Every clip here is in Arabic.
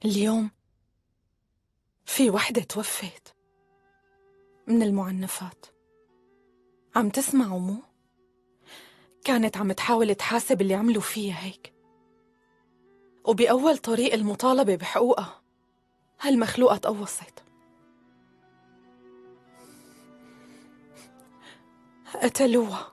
اليوم في وحدة توفت من المعنفات. عم تسمعوا مو؟ كانت عم تحاول تحاسب اللي عملوا فيها هيك، وبأول طريق المطالبة بحقوقها هالمخلوقة تقوصت، قتلوها.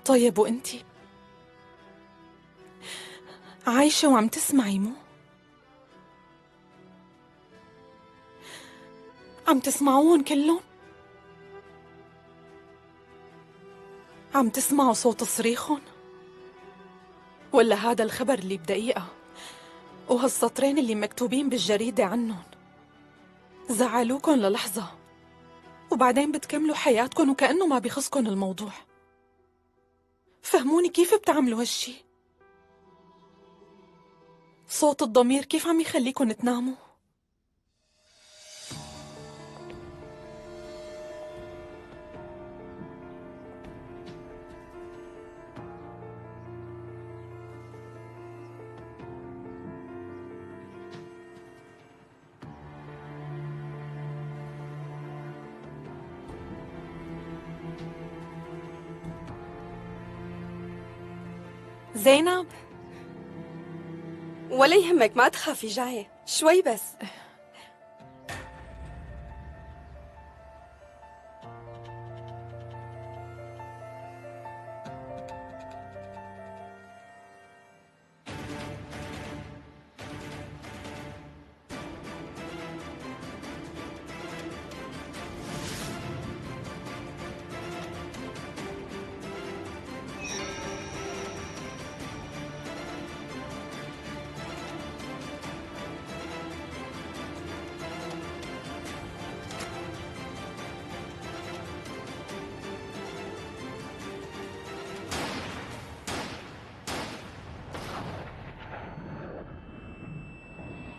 طيب وانتي عايشة وعم تسمعي مو؟ عم تسمعوهم كلهم؟ عم تسمعوا صوت صريخهم؟ ولا هذا الخبر اللي بدقيقة وهالسطرين اللي مكتوبين بالجريدة عنهم زعلوكن للحظة وبعدين بتكملوا حياتكن وكأنه ما بيخصكن الموضوع؟ فهموني، كيف بتعملوا هالشي؟ صوت الضمير كيف عم يخليكن تناموا؟ زينب، ولا يهمك، ما تخافي، جاية شوي بس.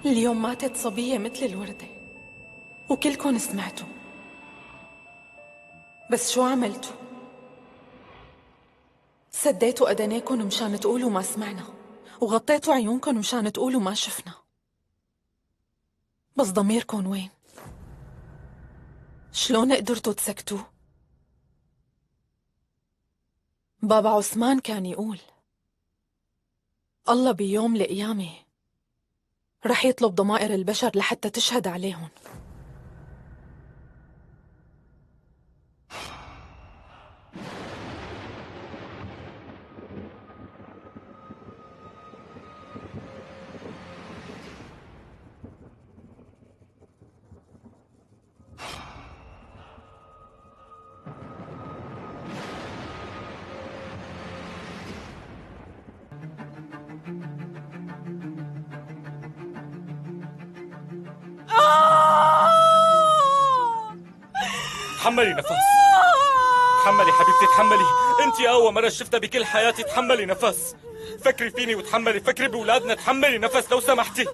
اليوم ماتت صبية مثل الوردة وكلكن سمعتوا، بس شو عملتوا؟ سديتوا أدنيكن مشان تقولوا ما سمعنا، وغطيتوا عيونكن مشان تقولوا ما شفنا، بس ضميركن وين؟ شلون قدرتوا تسكتوه؟ بابا عثمان كان يقول الله بيوم القيامة رح يطلب ضمائر البشر لحتى تشهد عليهم. تحملي نفس، تحملي حبيبتي، تحملي. انت اقوى مرة شفتها بكل حياتي. تحملي نفس، فكري فيني وتحملي، فكري بولادنا. تحملي نفس لو سمحتي.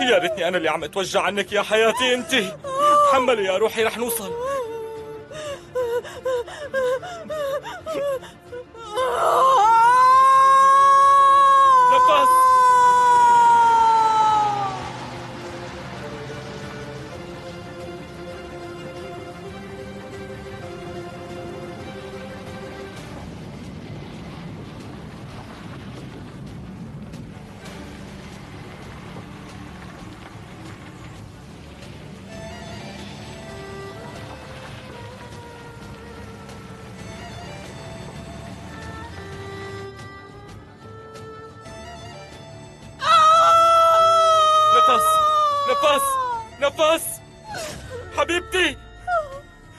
يا ريتني انا اللي عم اتوجع عنك يا حياتي. انت تحملي يا روحي، رح نوصل. نفس. نفس، نفس، نفس حبيبتي،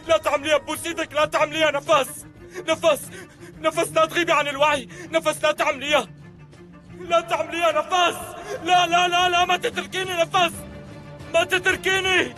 لا تعمليها ببوس ايدك، لا تعمليها. نفس، نفس، نفس، لا تغيبي عن الوعي. نفس، لا تعمليها، لا تعمليها. نفس، لا لا لا لا، ما تتركيني. نفس، ما تتركيني.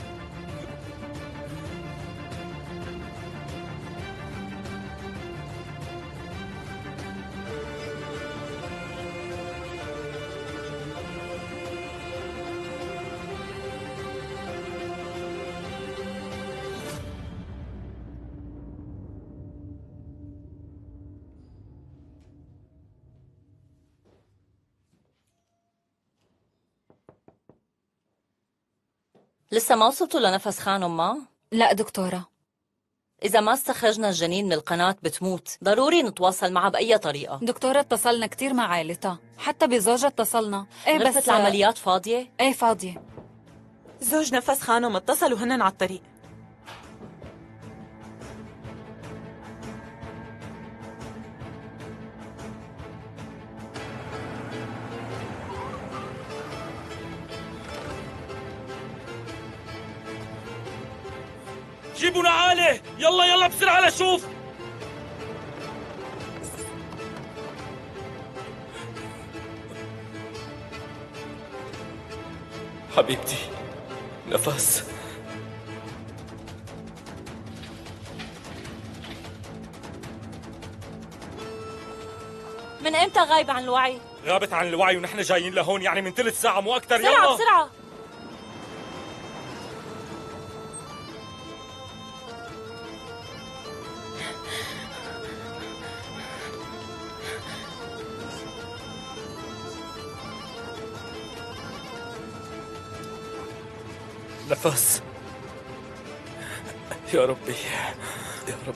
لسه ما وصلتوا لنفس خان أمها؟ لا دكتورة. إذا ما استخرجنا الجنين من القناة بتموت، ضروري نتواصل معها بأي طريقة. دكتورة اتصلنا كتير مع عائلتها، حتى بزوجها اتصلنا. ايه غرفة بس العمليات فاضية؟ ايه فاضية. زوج نفس خانم اتصلوا هنن على الطريق. جيبوا نعالة، يلا يلا بسرعة لشوف. حبيبتي نفس. من إمتى غايبة عن الوعي؟ غابت عن الوعي ونحن جايين لهون، يعني من 3 ساعة مو أكتر. بسرعة يلا بسرعة. نفس. يا ربي يا رب،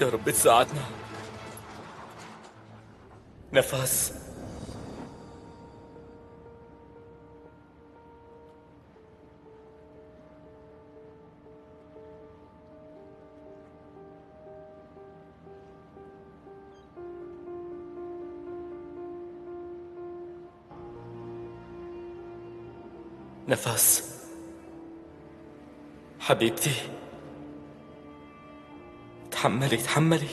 يا رب تساعدنا. نفس. نفس حبيبتي، تحملي تحملي.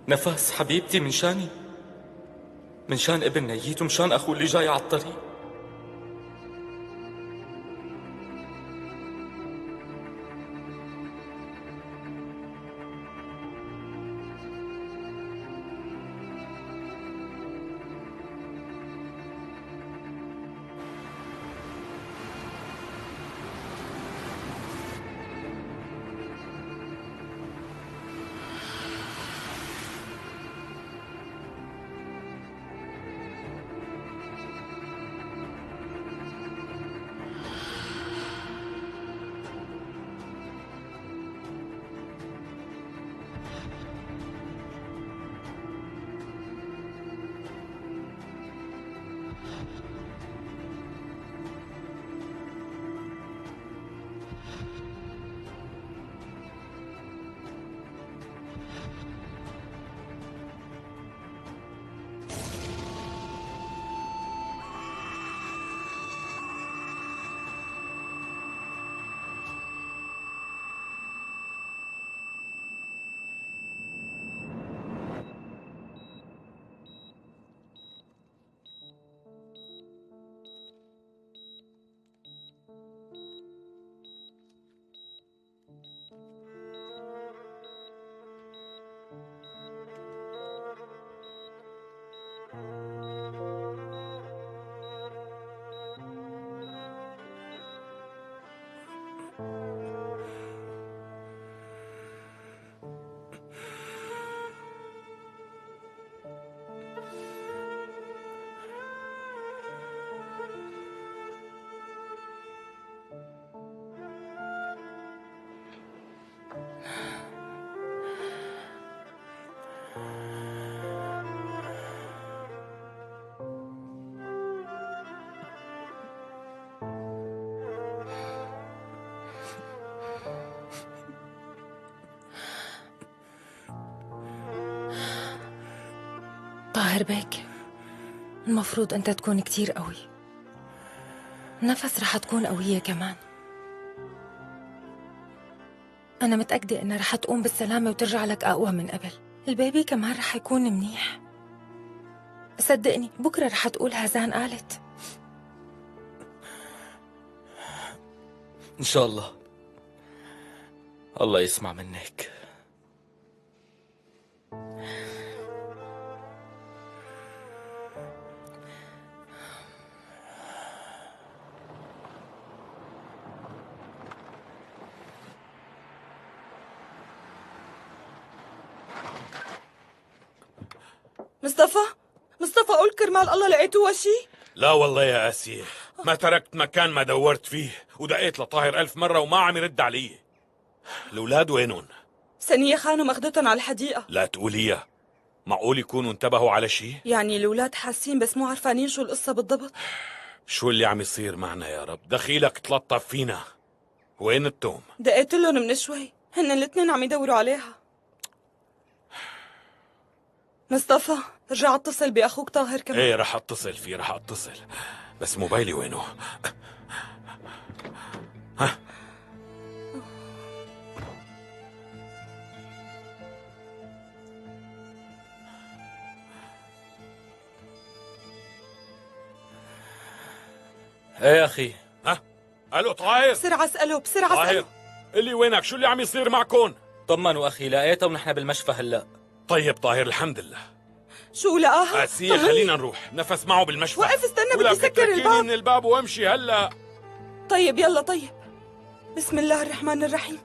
نفس حبيبتي، من شاني، من شان ابن نيت ومشان أخوه اللي جاي على الطريق. طاهر بيك، المفروض أنت تكون كتير قوي. نفس رح تكون قوية كمان. أنا متأكدة إنها رح تقوم بالسلامة وترجع لك أقوى من قبل. البيبي كمان رح يكون منيح. صدقني بكرة رح تقول هزان قالت. إن شاء الله. الله يسمع منك. مصطفى قول كرمال الله لقيتوا شي؟ لا والله يا آسيا، ما تركت مكان ما دورت فيه، ودقيت لطاهر 1000 مرة وما عم يرد علي. الأولاد وينهم؟ سنية خانم أخذتهم على الحديقة. لا تقوليها، معقول يكونوا انتبهوا على شيء؟ يعني الأولاد حاسين بس مو عرفانين شو القصة بالضبط. شو اللي عم يصير معنا يا رب؟ دخيلك تلطف فينا. وين التوم؟ دقيت لهم من شوي، هن الاثنين عم يدوروا عليها. مصطفى رجع اتصل بأخوك طاهر كمان. ايه رح اتصل فيه، رح اتصل، بس موبايلي وينه؟ ها؟ ايه يا اخي. ها؟ الو طاهر؟ بسرعة اسأله، بسرعة طاهر اسأله. اللي وينك؟ شو اللي عم يصير معكم؟ طمنوا اخي، لقيتها ونحن بالمشفى هلا. طيب طاهر الحمد لله. شو لقاها؟ آسيا خلينا نروح، نفس معه بالمشفى. وقف استنى ولا بدي سكر بتتركيني الباب. من الباب وامشي هلا. طيب يلا طيب. بسم الله الرحمن الرحيم.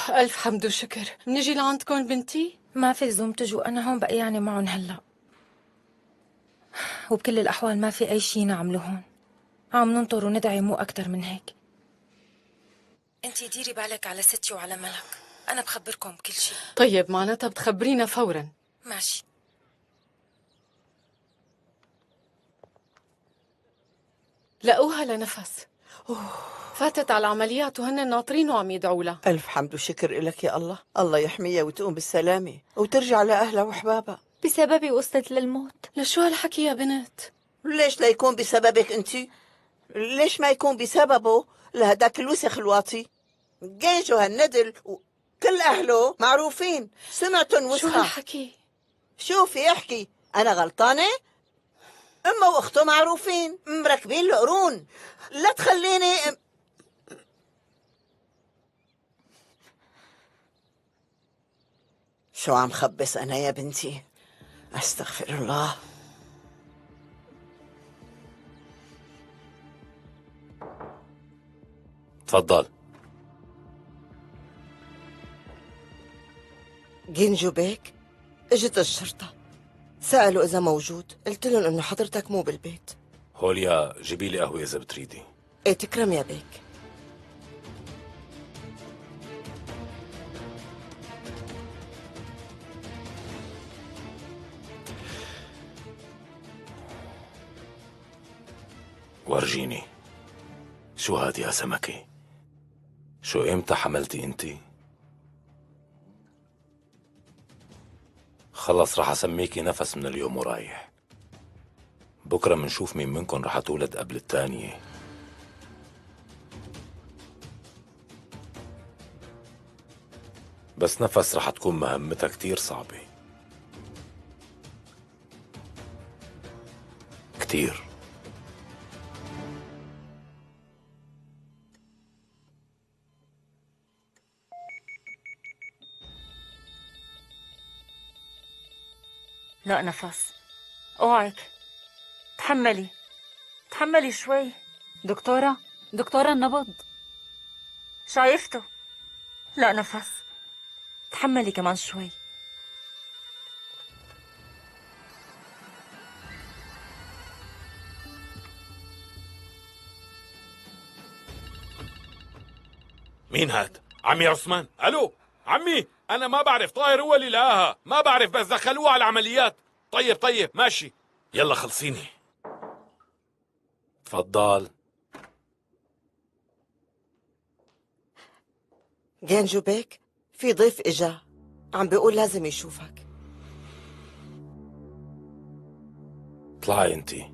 ألف حمد وشكر. منيجي لعندكم بنتي؟ ما في لزوم تجوا، أنا هون بقيانة معهم هلا، وبكل الأحوال ما في أي شي نعمله هون. عم ننطر وندعي، مو أكتر من هيك. انتي ديري بالك على ستي وعلى ملك، أنا بخبركم بكل شي. طيب معناتها بتخبرينا فورا. ماشي. لقوها لنفس. فاتت على العمليات وهن ناطرين وعم يدعوا لها. ألف حمد وشكر إلك يا الله. الله يحميها وتقوم بالسلامة وترجع لأهلها وحبابها. بسببي وصلت للموت. لشو هالحكي يا بنت؟ ليش لا يكون بسببك أنت؟ ليش ما يكون بسببه لهداك الوسخ الواطي؟ جيجو هالندل وكل أهله معروفين، سمعتن شو وسخة. هالحكي؟ شوفي احكي، أنا غلطانة؟ أمه وأخته معروفين، مركبين القرون. لا تخليني شو عم خبص أنا يا بنتي؟ أستغفر الله. تفضل. جينجو بيك اجت الشرطة، سألوا إذا موجود، قلت لهم إنه حضرتك مو بالبيت. هوليا جيبي لي قهوة إذا بتريدي. إيه تكرم يا بيك. ورجيني، شو هاد يا سمكة؟ شو إمتى حملتي أنتي؟ خلص رح أسميكي نفس من اليوم ورايح. بكرة منشوف مين منكن رح تولد قبل التانية. بس نفس رح تكون مهمتها كتير صعبة، كتير. لا نفس، اوعك، تحملي شوي. دكتورة النبض شايفته. لا نفس، تحملي كمان شوي. مين هاد؟ عمي عثمان. الو عمي، انا ما بعرف، طاهر هو اللي لقاها، ما بعرف، بس دخلوها على العمليات. طيب ماشي، يلا خلصيني. تفضل. جينجو بيك في ضيف إجا، عم بيقول لازم يشوفك. اطلعي انتي.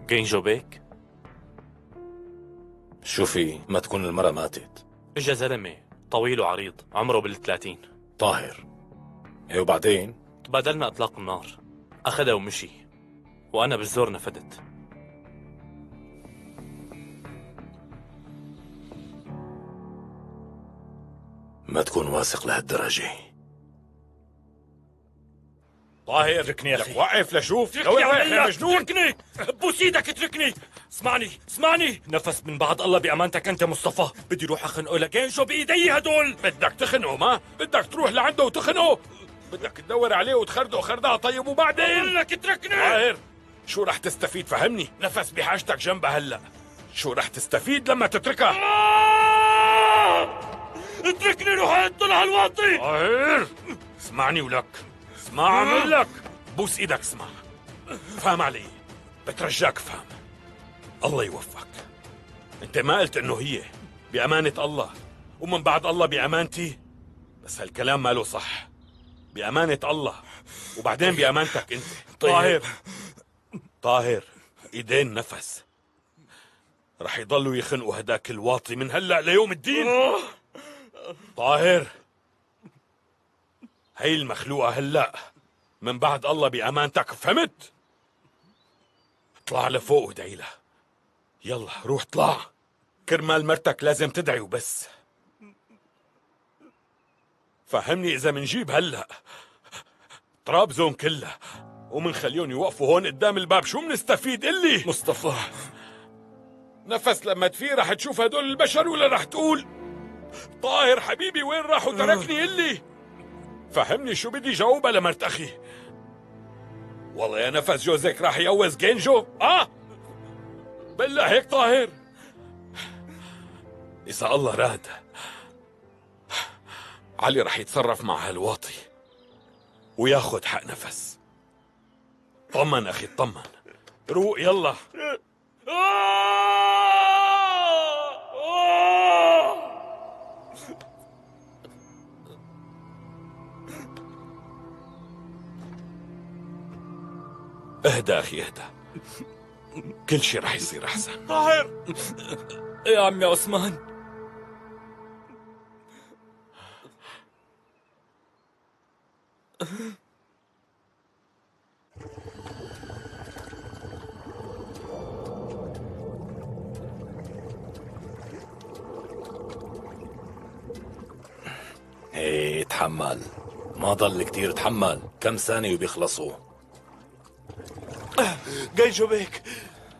جينجو بيك، شوفي ما تكون المرة ماتت. اجا زلمة طويل وعريض عمره بال30. طاهر. ايه وبعدين؟ تبادلنا اطلاق النار، اخذها ومشي، وانا بالزور نفدت. ما تكون واثق لهالدرجة. طاهر اتركني يا أخي. وقف لشوف. اتركني يا مجنون. اتركني، بوس ايدك اتركني. اسمعني نفس من بعد الله بأمانتك أنت مصطفى. بدي روح أخنقه لجينجو بإيدي هدول. بدك تخنقه؟ ما بدك تروح لعنده وتخنقه؟ بدك تدور عليه وتخرده خردها؟ طيب وبعدين؟ بقول لك اتركني. طاهر شو رح تستفيد؟ فهمني. نفس بحاجتك جنبها هلا. شو رح تستفيد لما تتركها؟ اتركني روح اطلع الواطي. طاهر اسمعني ولك اسمع، عمل لك بوس ايدك اسمع. فهم علي، بترجاك فهم. الله يوفقك. انت ما قلت انه هي بأمانة الله ومن بعد الله بأمانتي؟ بس هالكلام ماله صح. بأمانة الله وبعدين بأمانتك انت. طيب. طاهر ايدين نفس رح يضلوا يخنقوا هداك الواطي من هلأ ليوم الدين. طاهر هي المخلوقة هلأ من بعد الله بأمانتك، فهمت؟ اطلع لفوق وادعي لها. يلا روح اطلع، كرمال مرتك لازم تدعي وبس. فهمني، إذا منجيب هلأ طرابزون كلها ومنخليهم يوقفوا هون قدام الباب شو منستفيد؟ إلي مصطفى نفس لما تفيق رح تشوف هدول البشر ولا رح تقول طاهر حبيبي وين راح وتركني؟ إلي فهمني شو بدي جاوبها لمرت أخي. والله يا نفس جوزك راح يقوز جينجو؟ بالله هيك طاهر؟ إذا الله راد علي رح يتصرف مع هالواطي وياخد حق نفس. طمن أخي طمن، روق يلا. اهدى أخي اهدى، كل شي رح يصير أحسن. طاهر يا عمي عثمان. ايه تحمل، ما ضل كتير، تحمل كم ثانية وبيخلصوا. جينجو بيك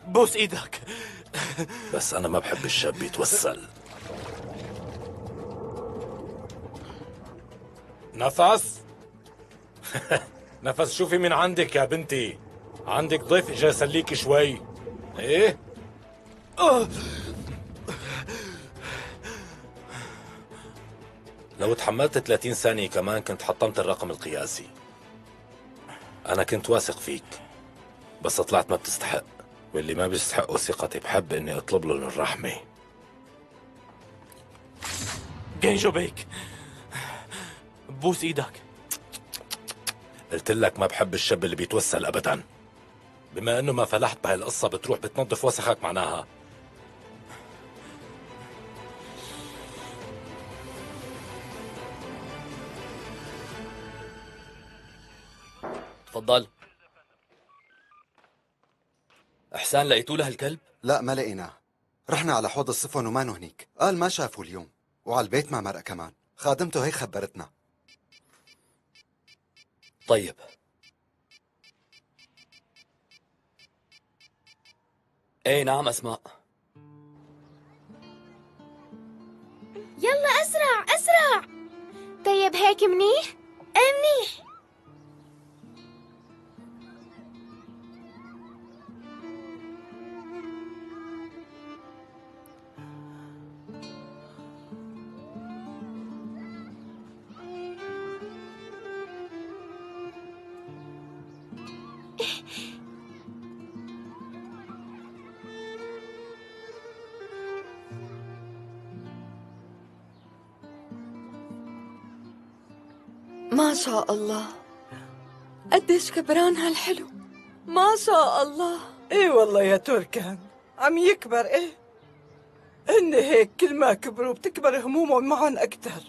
بوس ايدك. بس أنا ما بحب الشاب يتوسل. نفس نفس شوفي من عندك يا بنتي، عندك ضيف اجا يسليك شوي. ايه لو تحملت 30 ثانية كمان كنت حطمت الرقم القياسي. أنا كنت واثق فيك بس طلعت ما بتستحق، واللي ما بيستحقوا ثقتي بحب إني أطلب له الرحمة. جينجو بيك بوس ايدك. قلت لك ما بحب الشاب اللي بيتوسل أبدا. بما إنه ما فلحت بهاي القصة بتروح بتنظف وسخك معناها. تفضل. إحسان لقيتوا له الكلب؟ لا ما لقيناه، رحنا على حوض الصفن وما هنيك، قال ما شافوا اليوم، وعلى البيت ما مرق كمان، خادمته هي خبرتنا. طيب ايه نعم أسماء. يلا أسرع أسرع. طيب هيك منيح؟ منيح. ما شاء الله، قديش كبران هالحلو، ما شاء الله. ايه والله يا تركان عم يكبر. ايه هن هيك كل ما كبروا بتكبر همومهم معهم اكثر.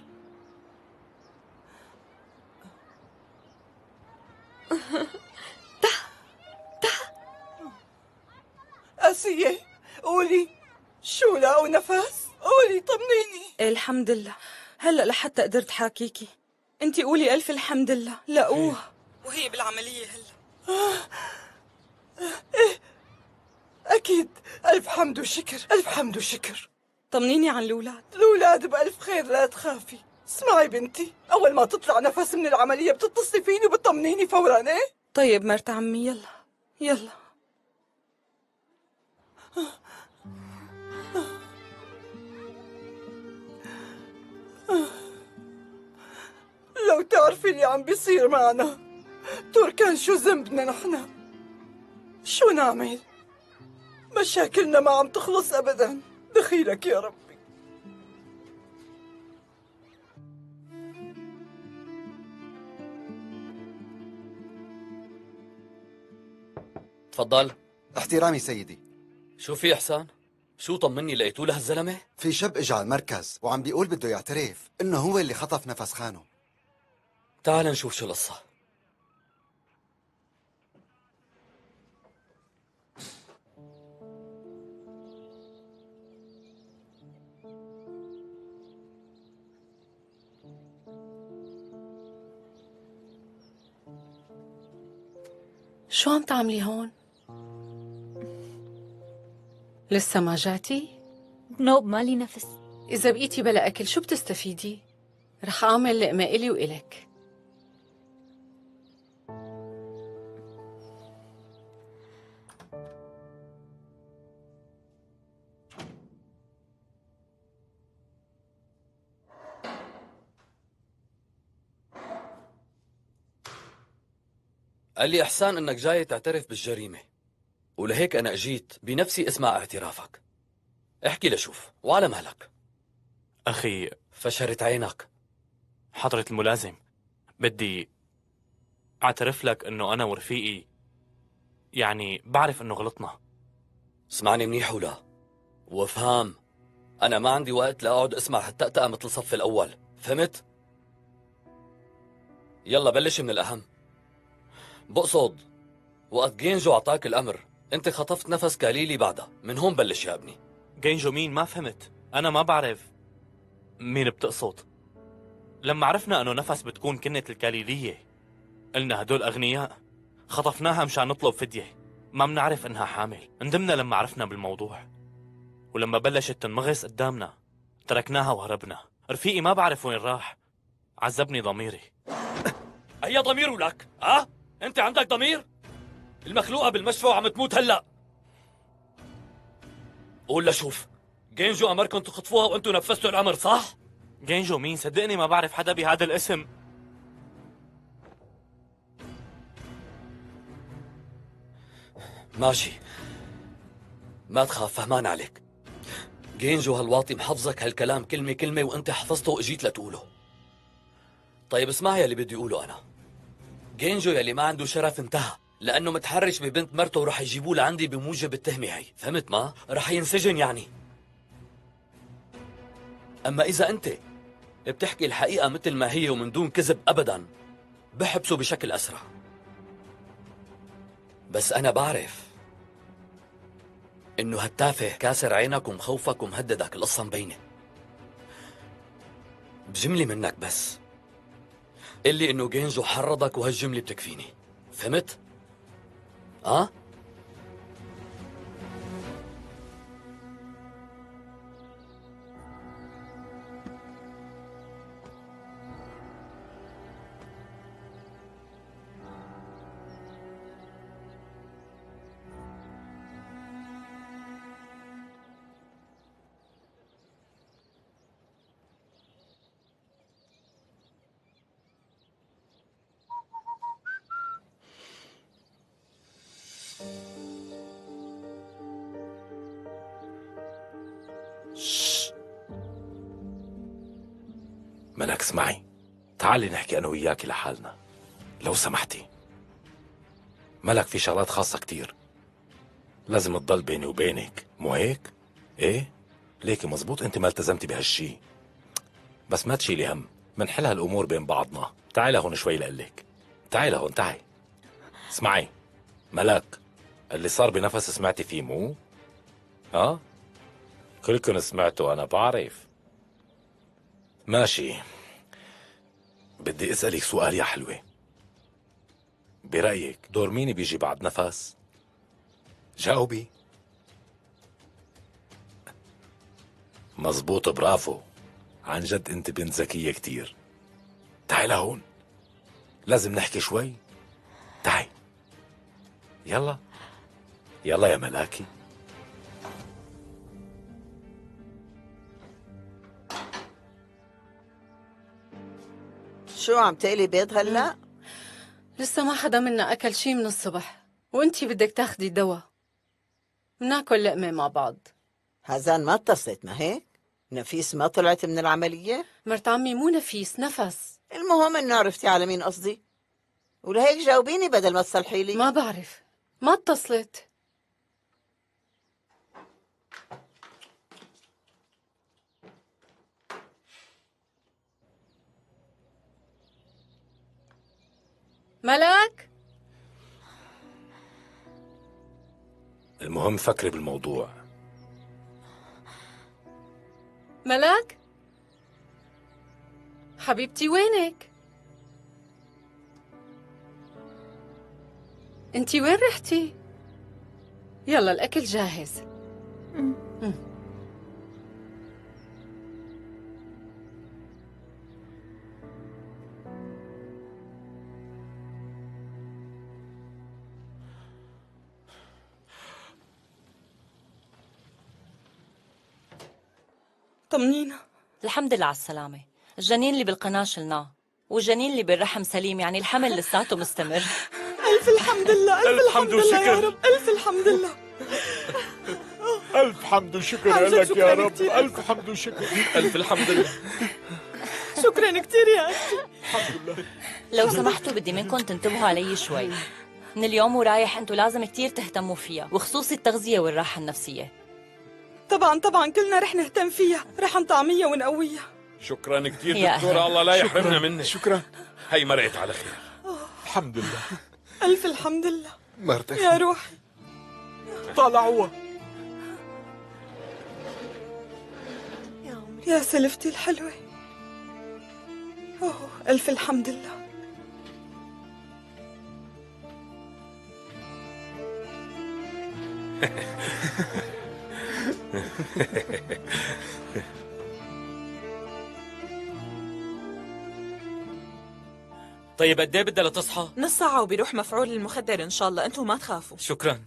آسية قولي شو لاقوا نفس؟ قولي طمنيني. الحمد لله، هلا لحتى قدرت حاكيكي. انتي قولي الف الحمد لله، لقوها وهي بالعملية هلا. ايه أكيد. ألف حمد وشكر، ألف حمد وشكر. طمنيني عن الأولاد. الأولاد بألف خير، لا تخافي. اسمعي بنتي، أول ما تطلع نفس من العملية بتتصلي فيني وبتطمنيني فورا. إيه؟ طيب مرت عمي، يلا يلا. لو تعرفي اللي عم بيصير معنا تركان، شو ذنبنا نحن؟ شو نعمل؟ مشاكلنا ما عم تخلص أبدا. دخيلك يا ربي. تفضل. احترامي سيدي. شو في إحسان؟ شو طمني لقيتوا له الزلمة؟ في شاب اجى على المركز وعم بيقول بده يعترف انه هو اللي خطف نفس خانه. تعال نشوف شو القصة. شو عم تعملي هون؟ لسه ما جاتي؟ نوب مالي نفس. إذا بقيتي بلا أكل شو بتستفيدي؟ رح أعمل لقمة إلي وإلك. قال لي إحسان إنك جاي تعترف بالجريمة، ولهيك أنا أجيت بنفسي أسمع اعترافك. احكي لشوف وعلى مهلك. أخي، فشرت عينك. حضرة الملازم، بدي أعترف لك إنه أنا ورفيقي يعني بعرف إنه غلطنا. اسمعني منيح ولا وافهم، أنا ما عندي وقت لأقعد أسمع هالتأتأة مثل الصف الأول، فهمت؟ يلا بلش من الأهم. بقصد وقت جينجو أعطاك الأمر أنت خطفت نفس كاليلي بعدها، من هون بلش يا ابني. جينجو مين؟ ما فهمت. أنا ما بعرف مين بتقصد. لما عرفنا إنه نفس بتكون كنة الكاليلية قلنا هدول أغنياء، خطفناها مشان نطلب فدية. ما بنعرف إنها حامل. ندمنا لما عرفنا بالموضوع، ولما بلشت تنمغص قدامنا تركناها وهربنا. رفيقي ما بعرف وين راح، عذبني ضميري. أي ضمير ولك؟ ها؟ أنت عندك ضمير؟ المخلوقة بالمشفى وعم تموت هلأ. قول لشوف، جينجو أمركم تخطفوها وأنتم نفذتوا الأمر صح؟ جينجو مين؟ صدقني ما بعرف حدا بهذا الاسم. ماشي، ما تخاف، فهمان عليك. جينجو هالواطي محفظك هالكلام كلمة كلمة وأنت حفظته وإجيت لتقوله. طيب اسمع يلي بدي أقوله أنا. جينجو يلي ما عنده شرف انتهى، لأنه متحرش ببنت مرته ورح يجيبوه لعندي بموجب التهمة هي، فهمت ما؟ رح ينسجن يعني. أما إذا أنت بتحكي الحقيقة مثل ما هي ومن دون كذب أبداً، بحبسه بشكل أسرع. بس أنا بعرف إنه هالتافه كاسر عينك ومخوفك ومهددك، القصة مبينة. بجملة منك بس قل لي إنه جينجو حرضك وهالجملة بتكفيني، فهمت؟ ملك اسمعي، تعالي نحكي أنا وياكي لحالنا لو سمحتي. ملك في شغلات خاصة كتير لازم تضل بيني وبينك، مو هيك؟ ايه؟ ليكي مزبوط انت ما التزمتي بهالشي، بس ما تشيلي هم، منحل هالأمور بين بعضنا. تعالي لهون شوي لقلك. تعالي لهون، تعالي. اسمعي ملك، اللي صار بنفس سمعتي فيه مو؟ كلكن سمعتوا، أنا بعرف. ماشي، بدي أسألك سؤال يا حلوة. برأيك دور مين بيجي بعد نفس؟ جاوبي. مزبوط، برافو. عن جد انت بنت ذكية كتير. تعي لهون، لازم نحكي شوي. تعي. يلا يلا يا ملاكي. شو عم تقلي بيض هلا؟ لسه ما حدا منا أكل شي من الصبح، وانتي بدك تاخدي دواء. مناكل لقمة مع بعض. هزان ما اتصلت، ما هيك؟ نفيس ما طلعت من العملية؟ مرت عمي مو نفيس، نفس. المهم انه عرفتي على مين قصدي. ولهيك جاوبيني بدل ما تصلحي لي. ما بعرف، ما اتصلت. ملاك؟ المهم فكري بالموضوع. ملاك؟ حبيبتي وينك؟ انتي وين رحتي؟ يلا الأكل جاهز. طمنينا. الحمد لله على السلامة. الجنين اللي بالقناة شلناه، والجنين اللي بالرحم سليم، يعني الحمل لساته مستمر. ألف الحمد لله، ألف الحمد لله يا رب، ألف الحمد لله. ألف حمد وشكر لك يا رب، ألف حمد وشكر. ألف الحمد لله. شكرا كثير يا أختي. الحمد لله. لو سمحتوا بدي منكم تنتبهوا علي شوي. من اليوم ورايح انتوا لازم كتير تهتموا فيها، وخصوصي التغذية والراحة النفسية. طبعا كلنا رح نهتم فيها، رح نطعميها ونقويها. شكرا كثير يا دكتورة، الله لا يحرمنا شكراً. منك. شكرا. هي مرقت على خير. الحمد لله. ألف الحمد لله. مرتك يا روحي. طلعوا. يا سلفتي الحلوة. أوه، ألف الحمد لله. طيب قد ايه بدها لتصحى؟ نص ساعة وبيروح مفعول المخدر إن شاء الله، أنتم ما تخافوا. شكرا.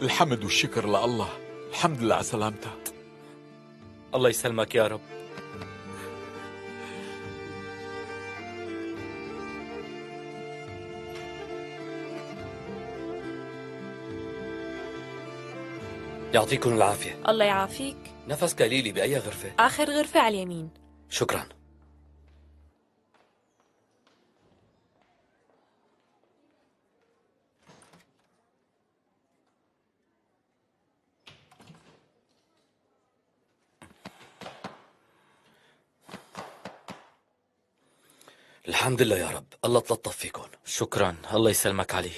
الحمد والشكر لله، الحمد لله على سلامتها. الله يسلمك يا رب. يعطيكم العافية. الله يعافيك. نفس قليلي بأي غرفة؟ آخر غرفة على اليمين. شكرا. الحمد لله يا رب، الله تلطف فيكم. شكرا، الله يسلمك علي.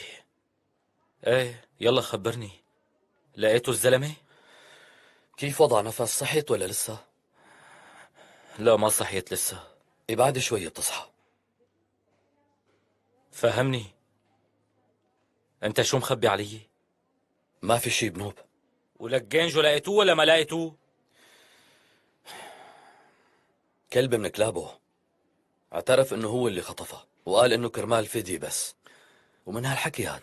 ايه يلا خبرني، لقيتوا الزلمة؟ كيف وضع نفس؟ صحيت ولا لسه؟ لا ما صحيت لسه. بعد شوي بتصحى. فهمني، انت شو مخبي علي؟ ما في شي بنوب. ولك جينجو لقيتوه ولا ما لقيتوه؟ كلب من كلابه اعترف انه هو اللي خطفها، وقال انه كرمال فدية بس، ومن هالحكي هاد.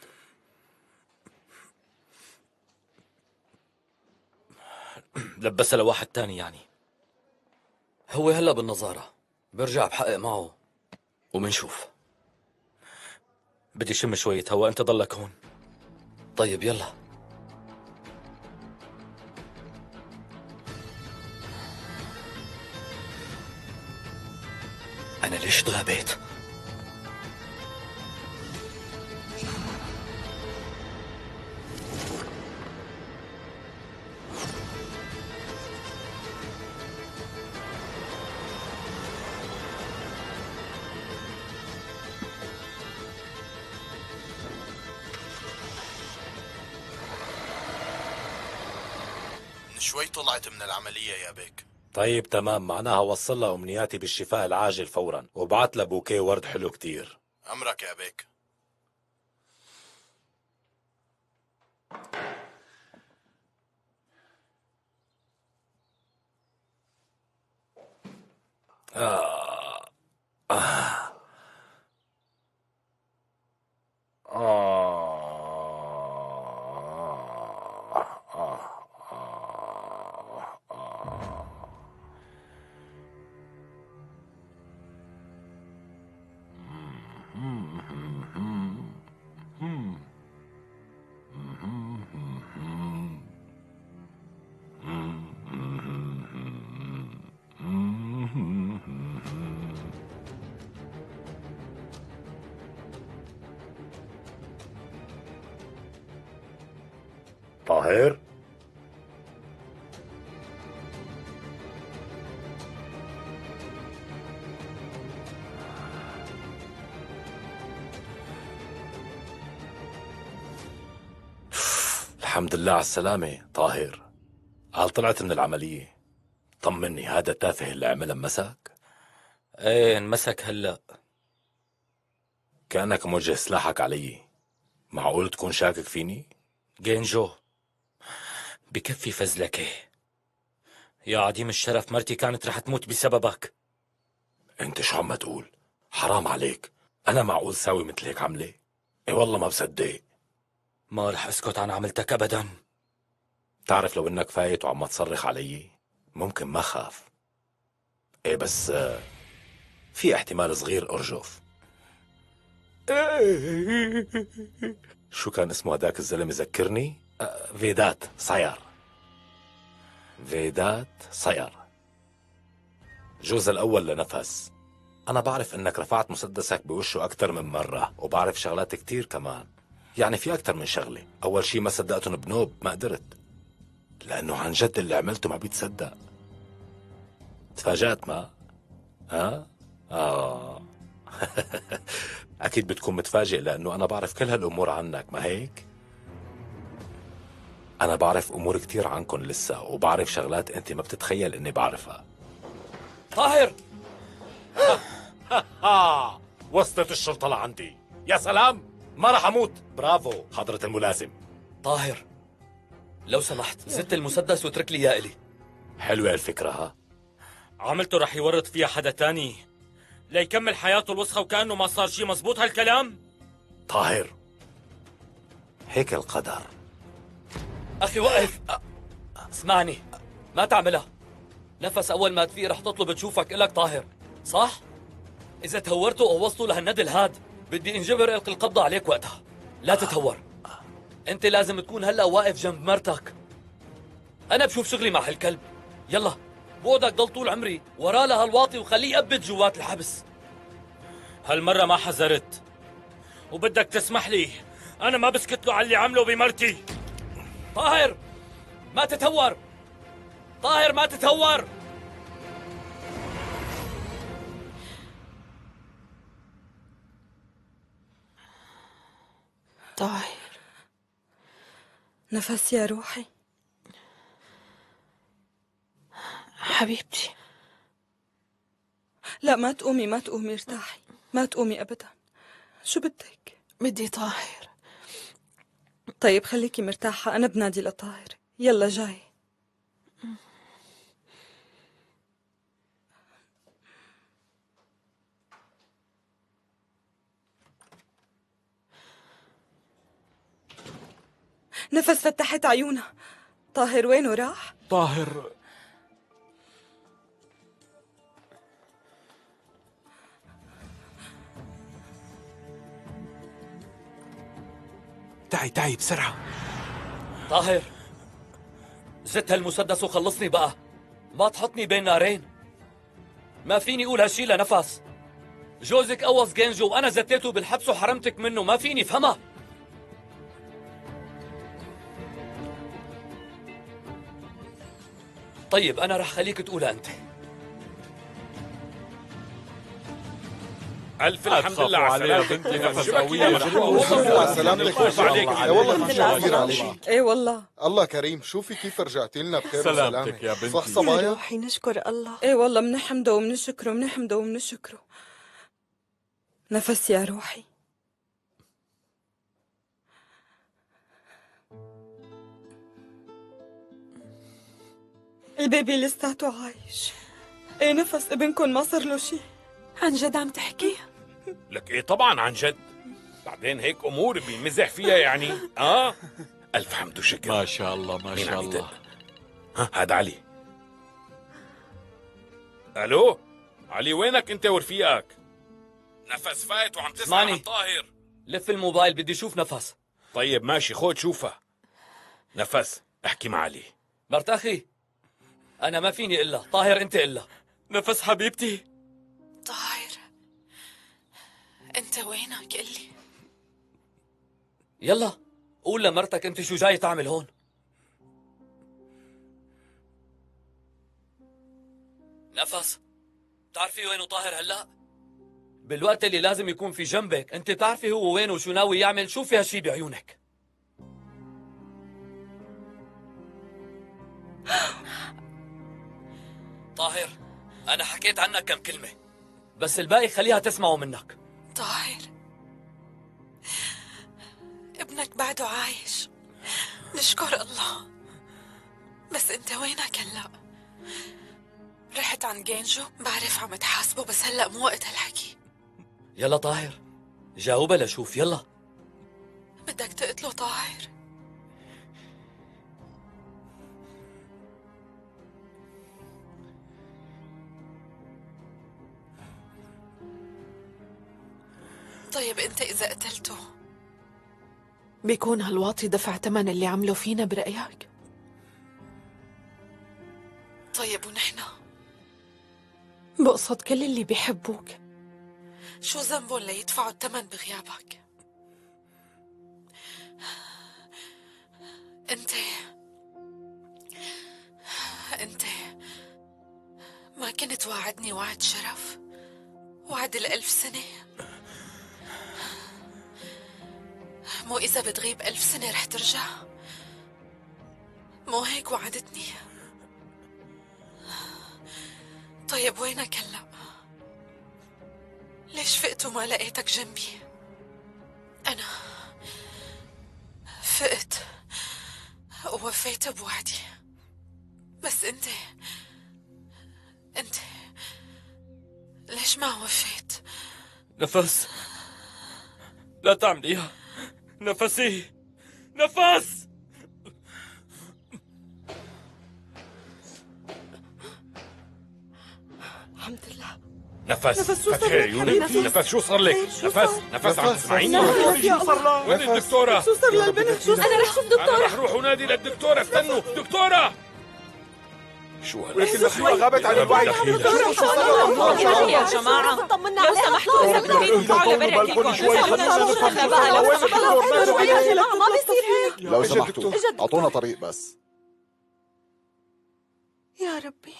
لبسها لواحد تاني يعني؟ هو هلا بالنظارة، برجع بحقق معه ومنشوف. بدي شم شوية هوا، انت ضلك هون. طيب يلا. أنا ليش تغابيت؟ شوي طلعت من العملية يا بيك. طيب تمام، معناها وصل لها أمنياتي بالشفاء العاجل فورا وبعت لها بوكيه ورد حلو كتير. أمرك يا أبيك. طاهر؟ الحمد لله على السلامة طاهر. قال طلعت من العملية. طمني، هذا التافه اللي عملها مسك؟ ايه انمسك هلأ. كأنك موجه سلاحك علي. معقول تكون شاكك فيني؟ جينجو، بكفي فزلكة. يا عديم الشرف، مرتي كانت رح تموت بسببك. انت شو عم تقول؟ حرام عليك، انا معقول ساوي مثل هيك عملة؟ اي والله ما بصدق. ما رح اسكت عن عملتك ابدا. تعرف لو انك فايت وعم تصرخ علي ممكن ما خاف. ايه بس في احتمال صغير ارجف. شو كان اسمه هداك الزلمة ذكرني؟ فيدات صير. فيدات صير، جوز الأول لنفس. أنا بعرف إنك رفعت مسدسك بوشه أكثر من مرة، وبعرف شغلات كتير كمان. يعني في أكثر من شغلة. أول شي ما صدقتهم بنوب، ما قدرت، لأنه عن جد اللي عملته ما بيتصدق. تفاجأت ما؟ ها؟ أكيد بتكون متفاجئ، لأنه أنا بعرف كل هالأمور عنك، ما هيك؟ أنا بعرف أمور كتير عنكن لسه، وبعرف شغلات أنت ما بتتخيل إني بعرفها. طاهر! وصلت الشرطة لعندي. يا سلام، ما رح أموت. برافو حضرة الملازم. طاهر، لو سمحت زدت المسدس واترك لي اياه إلي. حلوة الفكرة ها؟ عملته رح يورط فيها حدا تاني ليكمل حياته الوسخة وكأنه ما صار شي. مزبوط هالكلام؟ طاهر، هيك القدر. أخي وقف. اسمعني، ما تعملها. نفس أول ما تفيق رح تطلب تشوفك إلك طاهر، صح؟ إذا تهورتوا أو وصلوا لهالندل هاد بدي انجبر إلقي القبضة عليك وقتها. لا تتهور. أنت لازم تكون هلأ واقف جنب مرتك. أنا بشوف شغلي مع هالكلب. يلا بودك ضل طول عمري وراه لهالواطي وخليه يقبض جوات الحبس. هالمرة ما حذرت، وبدك تسمح لي أنا ما بسكت له على اللي عمله بمرتي. طاهر ما تتهور. طاهر ما تتهور. طاهر، نفس يا روحي. حبيبتي. لا ما تقومي، ما تقومي، ارتاحي، ما تقومي أبدا. شو بدك؟ بدي طاهر. طيب خليكي مرتاحة، أنا بنادي لطاهر. يلا جاي. نفس فتحت عيونها. طاهر وينه راح؟ طاهر تعي بسرعة. طاهر زدت هالمسدس وخلصني بقى، ما تحطني بين نارين. ما فيني اقول هالشي لنفس. جوزك قوص جينجو وانا زتيته بالحبس وحرمتك منه، ما فيني فهمها. طيب انا رح خليك تقولها انت. ألف الحمد لله على بنتي سلامتك. نفس شبك قوية يا رح مجنون. على سلامتك. خوف عليك. اي والله في كثير عليك. ايه والله. الله كريم، شوفي كيف رجعتي لنا بخير وسلامة. سلامتك يا بنتي. صح يا صبايا؟ روحي نشكر الله. ايه والله منحمده ومنشكره منحمده ومنشكره. نفس يا روحي. البيبي لساته عايش. ايه نفس ابنكم ما صار له شيء؟ عن جد عم تحكي؟ لك ايه طبعا عن جد. بعدين هيك امور بيمزح فيها يعني. الف حمد وشكر. ما شاء الله ما مين شاء عم الله. يدق؟ هذا علي. الو علي، وينك انت ورفيقك؟ نفس فايت وعم تسمع اسمعني. عن طاهر. لف الموبايل بدي اشوف نفس. طيب ماشي، خود شوفها. نفس احكي مع علي. مرت اخي انا ما فيني الا طاهر، انت الا. نفس حبيبتي. طاهر انت وينك؟ قلي. يلا قول لمرتك انت شو جاي تعمل هون. نفس بتعرفي وينه طاهر هلا؟ بالوقت اللي لازم يكون في جنبك، انت بتعرفي هو وين وشو ناوي يعمل؟ شوفي هالشي بعيونك. طاهر انا حكيت عنك كم كلمة، بس الباقي خليها تسمعه منك. طاهر ابنك بعده عايش، نشكر الله. بس انت وينك هلا؟ رحت عن جينجو، بعرف عم تحاسبه بس هلا مو وقت هالحكي. يلا طاهر جاوبها لشوف. يلا بدك تقتله طاهر؟ طيب انت اذا قتلته بيكون هالواطي دفع ثمن اللي عمله فينا برأيك؟ طيب ونحن بقصد كل اللي بيحبوك، شو ذنبهم ليدفعوا الثمن بغيابك؟ انت ما كنت واعدني وعد شرف، وعد 1000 سنة. مو إذا بتغيب 1000 سنة رح ترجع؟ مو هيك وعدتني؟ طيب وينك هلأ؟ ليش فقت وما لقيتك جنبي؟ أنا فقت ووفيت بوعدي، بس انت ليش ما وفيت؟ نفس لا تعمليها. نفسي نفس. الحمد لله. نفس نفس شو صار فتحي لك عيونك. حبيبتي؟ نفس شو صار لك؟ نفس عم تسمعيني؟ شو صار لها؟ وين الدكتورة؟ شو صار للبنت؟ شو صار؟ أنا رح شوف أنا دكتورة. رح روح ونادي للدكتورة. استنوا دكتورة. شو هلا؟ ولكن المخلوقة غابت عن الوعي. يا جماعة طمنا لو عليها. سمحتوا إذا بدكم تطلعوا لبرا بالكم شوي. ما بيصير هيك. لو سمحتوا اعطونا طريق بس. يا ربي.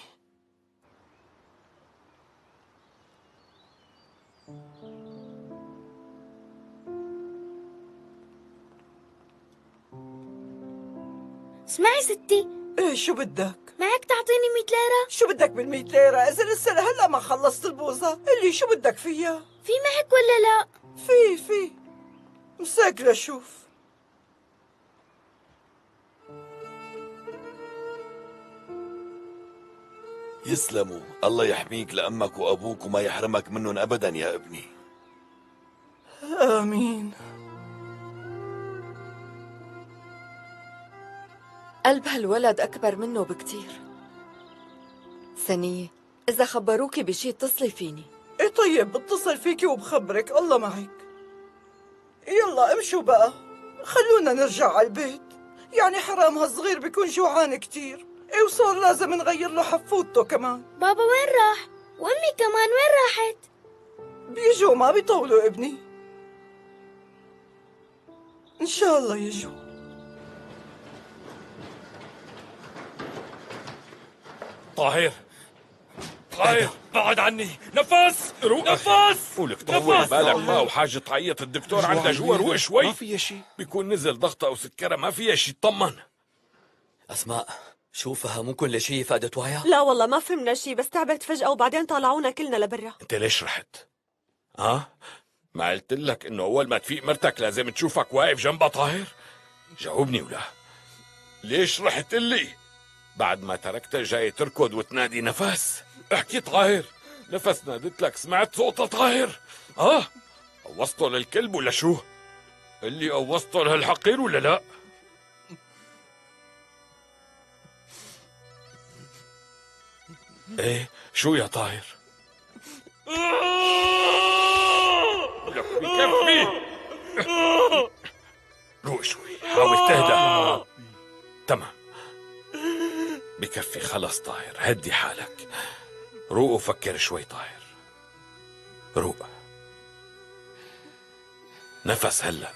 اسمعي ستي، ايه شو بدك؟ معك تعطيني 100 ليرة؟ شو بدك بال100 ليرة؟ إذا لسه لهلا ما خلصت البوظة، اللي شو بدك فيها؟ في معك ولا لا؟ في مساك لشوف. يسلموا، الله يحميك لأمك وأبوك وما يحرمك منهم أبدا يا ابني. آمين. قلب هالولد أكبر منه بكتير. ثانية، إذا خبروكي بشي اتصلي فيني. ايه طيب بتصل فيكي وبخبرك، الله معك. يلا امشوا بقى، خلونا نرجع على البيت. يعني حرام هالصغير بيكون جوعان كتير. ايه وصار لازم نغير له حفوضته كمان. بابا وين راح؟ وأمي كمان وين راحت؟ بيجوا ما بيطولوا ابني. إن شاء الله يجوا. طاهر طاهر بعد عني. نفس روق نفس ولك طول بالك ما وحاجة تعيط الدكتور عنده جوا. روق شوي. ما فيها شيء. بيكون نزل ضغطه أو سكرها. ما فيها شيء. اطمن. أسماء شو فهموا كل شيء فقدت وعيها؟ لا والله ما فهمنا شيء، بس تعبت فجأة وبعدين طلعونا كلنا لبرا. انت ليش رحت؟ ما قلت لك انه اول ما تفيق مرتك لازم تشوفك واقف جنبها طاهر؟ جاوبني ولا ليش رحت لي بعد ما تركتها جاي تركض وتنادي نفس؟ احكي طاهر. نفس نادت لك، سمعت صوتها طاهر؟ قوصته للكلب ولا شو؟ اللي قوصته لهالحقير ولا لا؟ ايه شو يا طاهر؟ لك بكفي. روق شوي، حاول تهدأ. تمام بكفي خلص طاهر، هدي حالك. روق وفكر شوي طاهر. روق. نفس هلأ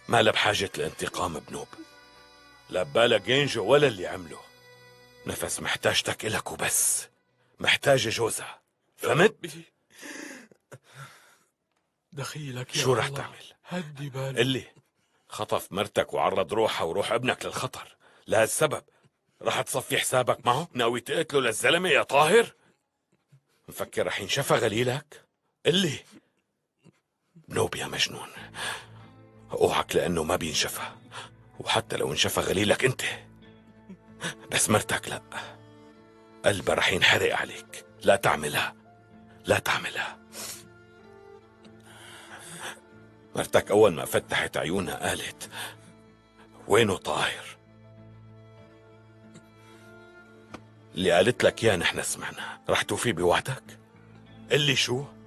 ما له بحاجة لانتقام بنوب، لا ببالها جينجو ولا اللي عمله. نفس محتاجتك إلك وبس، محتاجة جوزها. فهمت؟ دخيلك يا شو رح الله. تعمل؟ هدي بالك. اللي خطف مرتك وعرض روحها وروح ابنك للخطر. لهالسبب رح تصفي حسابك معه؟ ناوي تقتله للزلمة يا طاهر؟ مفكر رح ينشفى غليلك؟ اللي نوب يا مجنون، اوعك لأنه ما بينشفى، وحتى لو انشفى غليلك انت، بس مرتك لا، قلبها رح ينحرق عليك. لا تعملها، لا تعملها. مرتك أول ما فتحت عيونها قالت وينه طاهر؟ اللي قالت لك يا نحن سمعنا. رح توفي بوعدك؟ اللي شو؟